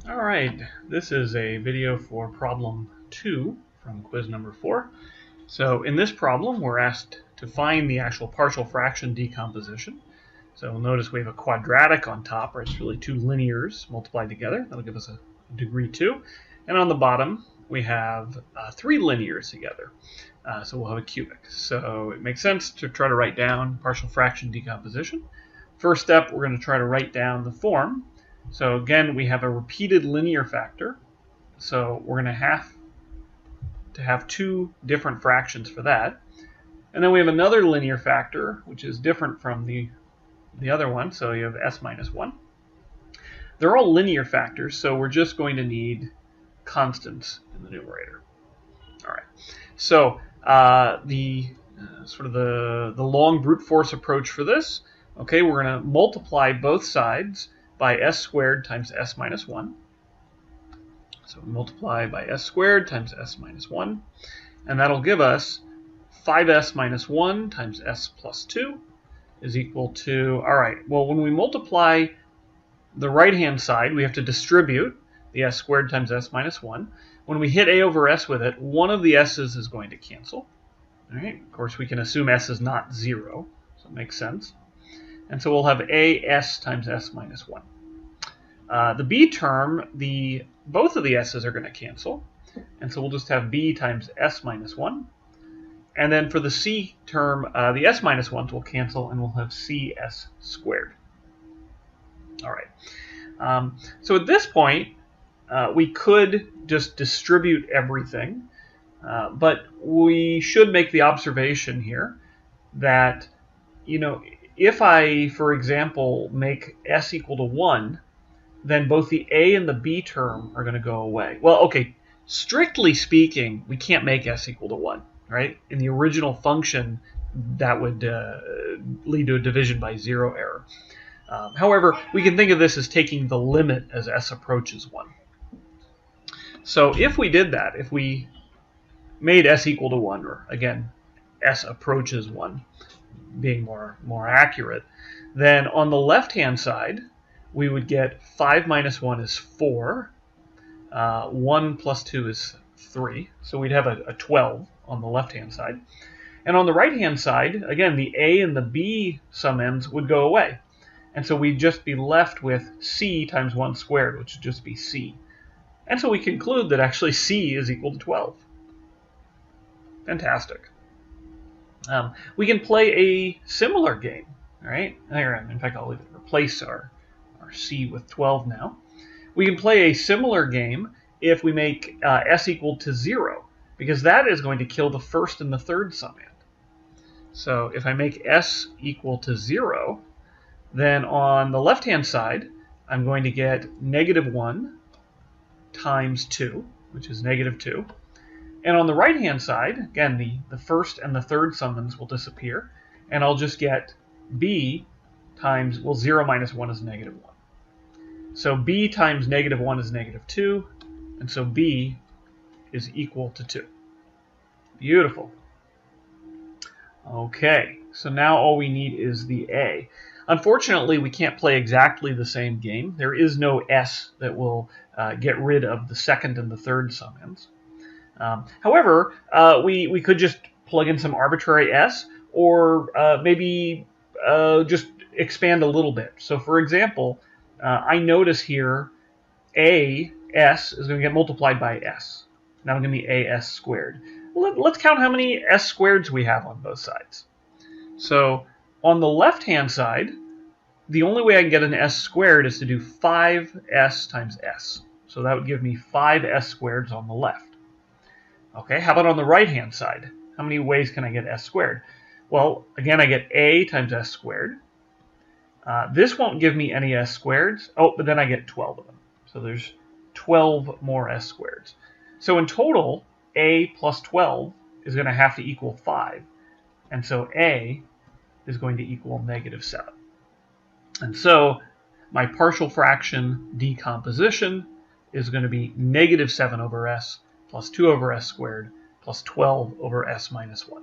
All right, this is a video for problem 2 from quiz number 4. So in this problem, we're asked to find the actual partial fraction decomposition. So notice we have a quadratic on top, right? It's really two linears multiplied together. That'll give us a degree 2. And on the bottom, we have three linears together. So we'll have a cubic. So it makes sense to try to write down partial fraction decomposition. First step, we're going to try to write down the form. So again, we have a repeated linear factor. So we're going to have two different fractions for that. And then we have another linear factor, which is different from the other one. So you have s minus 1. They're all linear factors, so we're just going to need constants in the numerator. All right. So the long brute force approach for this, okay, we're going to multiply both sides by s squared times s minus 1. So we multiply by s squared times s minus 1. And that'll give us 5s minus 1 times s plus 2 is equal to, all right, well, when we multiply the right-hand side, we have to distribute the s squared times s minus 1. When we hit a over s with it, one of the s's is going to cancel. All right, of course, we can assume s is not 0, so it makes sense. And so we'll have as times s minus 1. The b term, both of the s's are going to cancel. And so we'll just have b times s minus 1. And then for the c term, the s minus 1s will cancel, and we'll have cs squared. All right. So at this point, we could just distribute everything. But we should make the observation here that, if I, for example, make s equal to 1, then both the a and the b term are going to go away. Well, okay, strictly speaking, we can't make s equal to 1, right? In the original function, that would lead to a division by 0 error. However, we can think of this as taking the limit as s approaches 1. So if we did that, if we made s equal to 1, or again, s approaches 1, being more accurate, then on the left-hand side, we would get 5 minus 1 is 4, 1 plus 2 is 3, so we'd have a 12 on the left-hand side. And on the right-hand side, again, the a and the b sum ends would go away. And so we'd just be left with c times 1 squared, which would just be c. And so we conclude that actually c is equal to 12. Fantastic. We can play a similar game, right? In fact, I'll even replace our c with 12 now. We can play a similar game if we make s equal to 0, because that is going to kill the first and the third summand. So if I make s equal to 0, then on the left-hand side, I'm going to get negative 1 times 2, which is negative 2. And on the right-hand side, again, the first and the third summands will disappear, and I'll just get b times, well, 0 minus 1 is negative 1. So b times negative 1 is negative 2, and so b is equal to 2. Beautiful. Okay, so now all we need is the a. Unfortunately, we can't play exactly the same game. There is no s that will get rid of the second and the third summands. However, we could just plug in some arbitrary s, or maybe just expand a little bit. So for example, I notice here as is going to get multiplied by s. That'll give me as squared. Let's count how many s squareds we have on both sides. So on the left-hand side, the only way I can get an s squared is to do 5s times s. So that would give me 5s squareds on the left. Okay, how about on the right-hand side? How many ways can I get s squared? Well, again, I get a times s squared. This won't give me any s squareds. Oh, but then I get 12 of them. So there's 12 more s squareds. So in total, a plus 12 is going to have to equal 5. And so a is going to equal negative 7. And so my partial fraction decomposition is going to be negative 7 over s plus 2 over s squared plus 12 over s minus 1.